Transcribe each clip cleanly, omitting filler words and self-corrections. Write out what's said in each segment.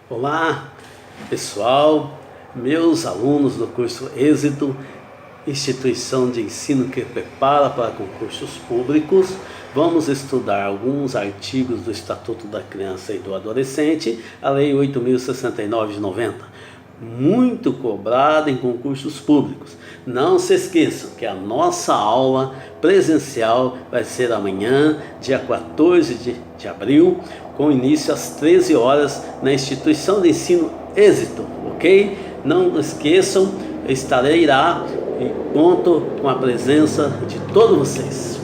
Olá, pessoal, meus alunos do curso Êxito, instituição de ensino que prepara para concursos públicos. Vamos estudar alguns artigos do Estatuto da Criança e do Adolescente, a Lei 8.069 de 90, muito cobrada em concursos públicos. Não se esqueçam que a nossa aula presencial vai ser amanhã, dia 14 de abril, com início às 13 horas na instituição de ensino Êxito, ok? Não esqueçam, estarei lá e conto com a presença de todos vocês.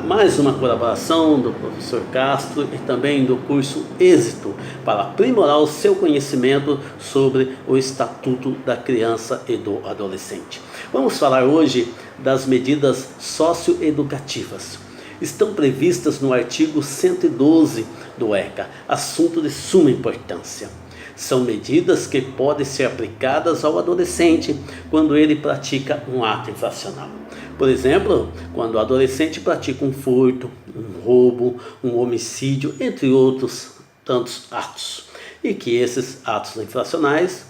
Mais uma colaboração do professor Castro e também do curso Êxito para aprimorar o seu conhecimento sobre o Estatuto da Criança e do Adolescente. Vamos falar hoje das medidas socioeducativas. Estão previstas no artigo 112 do ECA, assunto de suma importância. São medidas que podem ser aplicadas ao adolescente quando ele pratica um ato infracional. Por exemplo, quando o adolescente pratica um furto, um roubo, um homicídio, entre outros tantos atos. E que esses atos infracionais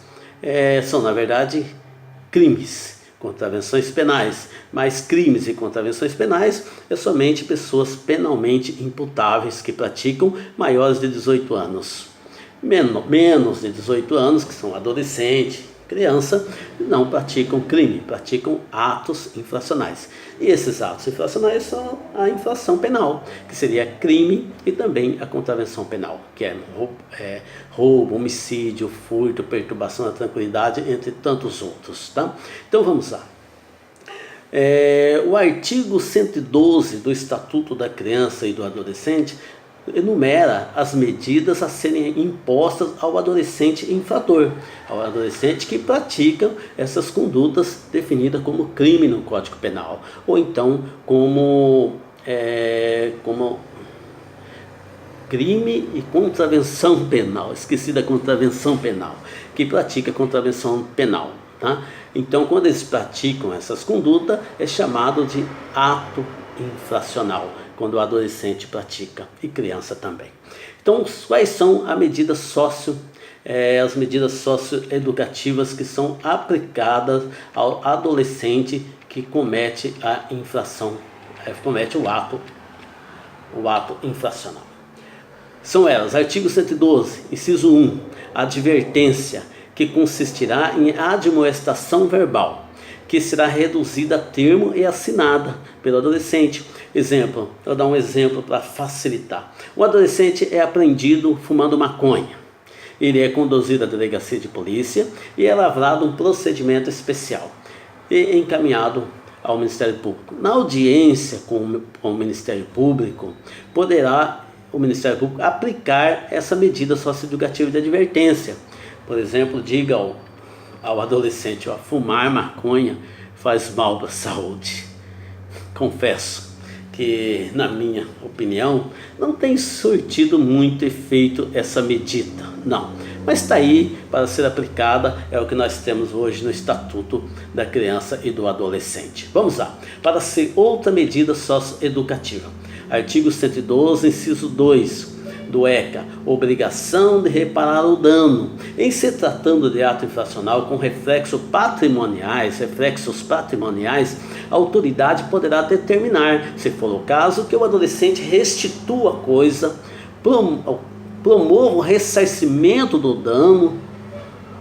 são, na verdade, crimes, contravenções penais. Mas crimes e contravenções penais é somente pessoas penalmente imputáveis que praticam maiores de 18 anos. Menos de 18 anos, que são adolescente, criança, não praticam crime, praticam atos infracionais. E esses atos infracionais são a infração penal, que seria crime, e também a contravenção penal, que é roubo, homicídio, furto, perturbação da tranquilidade, entre tantos outros, tá? Então vamos lá. O artigo 112 do Estatuto da Criança e do Adolescente enumera as medidas a serem impostas ao adolescente infrator, ao adolescente que pratica essas condutas definidas como crime no Código Penal, ou então como crime e contravenção penal, esqueci da contravenção penal, que pratica contravenção penal, tá? Então, quando eles praticam essas condutas, é chamado de ato infracional, quando o adolescente pratica e criança também. Então, quais são as medidas socioeducativas que são aplicadas ao adolescente que comete a infração, comete o ato infracional? São elas: artigo 112, inciso 1, advertência, que consistirá em admoestação verbal, que será reduzida a termo e assinada pelo adolescente. Exemplo, vou dar um exemplo para facilitar. O adolescente é apreendido fumando maconha. Ele é conduzido à delegacia de polícia e é lavrado um procedimento especial e encaminhado ao Ministério Público. Na audiência com o Ministério Público, poderá o Ministério Público aplicar essa medida socioeducativa de advertência. Por exemplo, diga ao adolescente: fumar maconha faz mal para a saúde. Confesso que, na minha opinião, não tem surtido muito efeito essa medida, não. Mas está aí para ser aplicada, é o que nós temos hoje no Estatuto da Criança e do Adolescente. Vamos lá, para ser outra medida socioeducativa. Artigo 112, inciso 2. Do ECA, obrigação de reparar o dano. Em se tratando de ato infracional com reflexos patrimoniais, a autoridade poderá determinar, se for o caso, que o adolescente restitua a coisa, promova o ressarcimento do dano,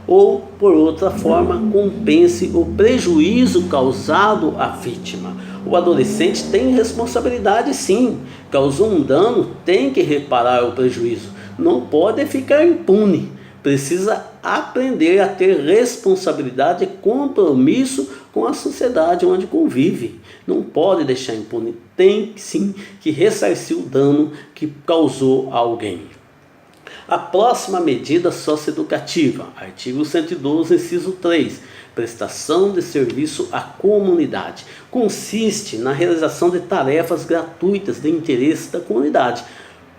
ou, por outra forma, compense o prejuízo causado à vítima. O adolescente tem responsabilidade, sim. Causou um dano, tem que reparar o prejuízo. Não pode ficar impune. Precisa aprender a ter responsabilidade e compromisso com a sociedade onde convive. Não pode deixar impune. Tem, sim, que ressarcir o dano que causou a alguém. A próxima medida socioeducativa, artigo 112, inciso 3, prestação de serviço à comunidade, consiste na realização de tarefas gratuitas de interesse da comunidade,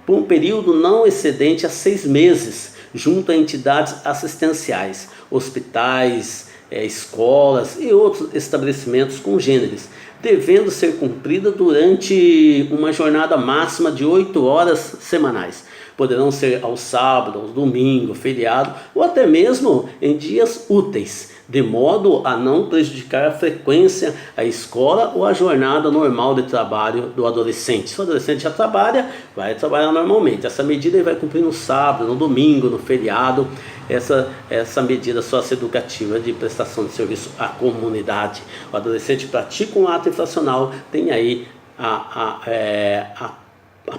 por um período não excedente a 6 meses, junto a entidades assistenciais, hospitais, escolas e outros estabelecimentos congêneres, devendo ser cumprida durante uma jornada máxima de 8 horas semanais. poderão ser ao sábado, ao domingo, feriado ou até mesmo em dias úteis, de modo a não prejudicar a frequência à escola ou a jornada normal de trabalho do adolescente. Se o adolescente já trabalha, vai trabalhar normalmente. Essa medida ele vai cumprir no sábado, no domingo, no feriado. Essa medida socioeducativa de prestação de serviço à comunidade. O adolescente pratica um ato infracional, tem aí a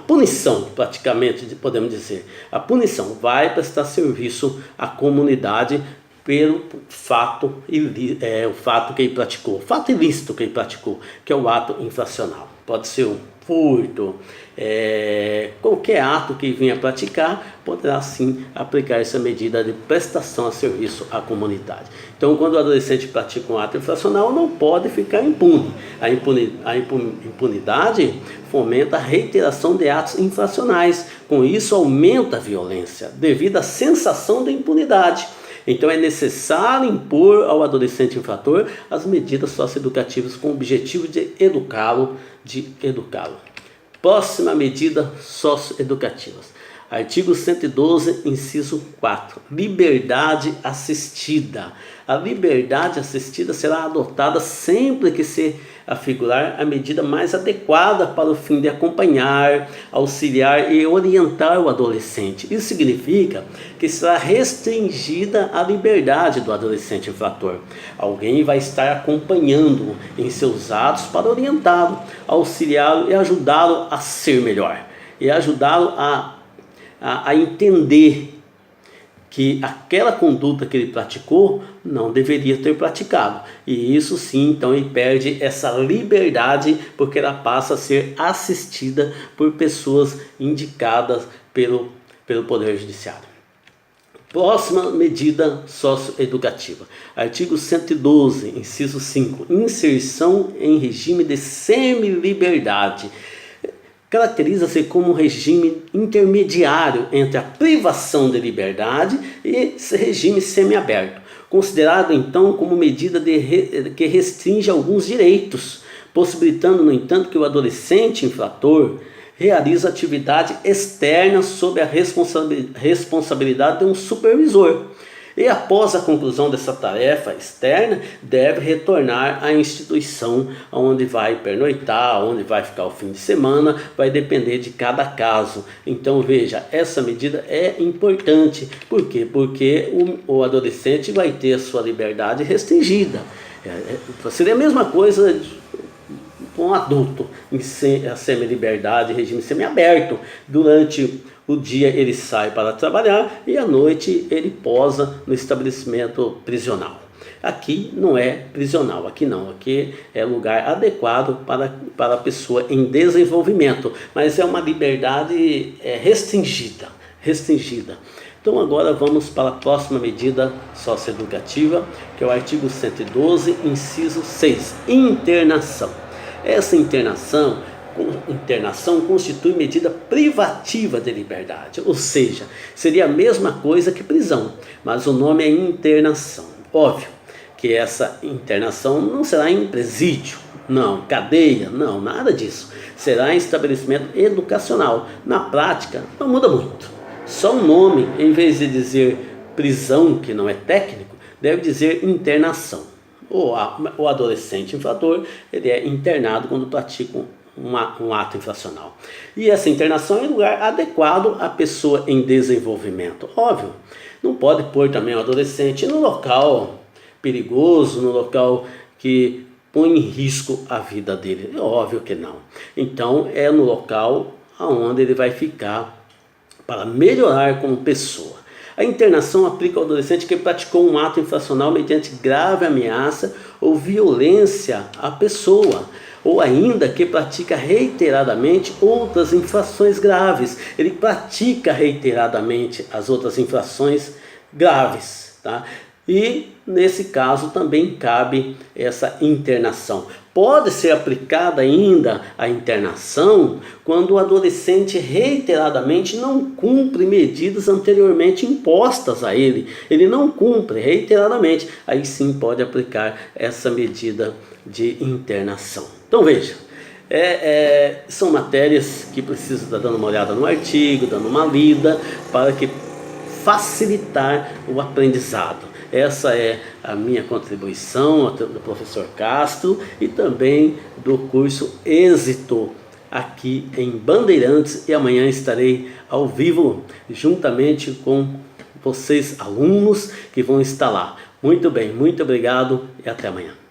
punição, praticamente, podemos dizer. A punição vai prestar serviço à comunidade pelo fato, o fato que ele praticou, o fato ilícito que ele praticou, que é o ato infracional. Pode ser um furto, qualquer ato que ele venha praticar, poderá sim aplicar essa medida de prestação de serviço à comunidade. Então, quando o adolescente pratica um ato infracional, não pode ficar impune. A impunidade fomenta a reiteração de atos infracionais. Com isso, aumenta a violência, devido à sensação de impunidade. Então é necessário impor ao adolescente infrator as medidas socioeducativas com o objetivo de educá-lo. Próxima medida socioeducativa. Artigo 112, inciso 4. Liberdade assistida. A liberdade assistida será adotada sempre que se afigurar a medida mais adequada para o fim de acompanhar, auxiliar e orientar o adolescente. Isso significa que será restringida a liberdade do adolescente infrator. Alguém vai estar acompanhando em seus atos para orientá-lo, auxiliá-lo e ajudá-lo a ser melhor. E ajudá-lo a entender que aquela conduta que ele praticou não deveria ter praticado. E isso sim, então ele perde essa liberdade, porque ela passa a ser assistida por pessoas indicadas pelo Poder Judiciário. Próxima medida socioeducativa. Artigo 112, inciso 5. Inserção em regime de semi-liberdade. Caracteriza-se como um regime intermediário entre a privação de liberdade e esse regime semiaberto, considerado então como medida que restringe alguns direitos, possibilitando, no entanto, que o adolescente infrator realize atividade externa sob a responsabilidade de um supervisor. E após a conclusão dessa tarefa externa, deve retornar à instituição onde vai pernoitar, onde vai ficar o fim de semana, vai depender de cada caso. Então veja, essa medida é importante. Por quê? Porque o adolescente vai ter a sua liberdade restringida. Seria a mesma coisa com um adulto, em semi-liberdade, regime semiaberto. Durante o dia ele sai para trabalhar e à noite ele posa no estabelecimento prisional. Aqui não é prisional, aqui não, aqui é lugar adequado para a pessoa em desenvolvimento, mas é uma liberdade restringida. Então agora vamos para a próxima medida socioeducativa, que é o artigo 112, inciso 6, internação. Essa internação constitui medida privativa de liberdade, ou seja, seria a mesma coisa que prisão, mas o nome é internação. Óbvio que essa internação não será em presídio, não, cadeia, não, nada disso. Será em estabelecimento educacional. Na prática, não muda muito. Só o nome, em vez de dizer prisão, que não é técnico, deve dizer internação. O adolescente infrator, ele é internado quando pratica um ato infracional. E essa internação é em lugar adequado à pessoa em desenvolvimento. Óbvio, não pode pôr também o adolescente no local perigoso, no local que põe em risco a vida dele. É óbvio que não. Então é no local onde ele vai ficar para melhorar como pessoa. A internação aplica ao adolescente que praticou um ato infracional mediante grave ameaça ou violência à pessoa, ou ainda que pratica reiteradamente outras infrações graves. Ele pratica reiteradamente as outras infrações graves, tá? E nesse caso também cabe essa internação. Pode ser aplicada ainda a internação quando o adolescente reiteradamente não cumpre medidas anteriormente impostas a ele. Ele não cumpre reiteradamente, aí sim pode aplicar essa medida de internação. Então veja, São matérias que precisam estar dando uma olhada no artigo, dando uma lida, para que facilitar o aprendizado. Essa é a minha contribuição do professor Castro e também do curso Êxito aqui em Bandeirantes, e amanhã estarei ao vivo juntamente com vocês, alunos que vão estar lá. Muito bem, muito obrigado e até amanhã.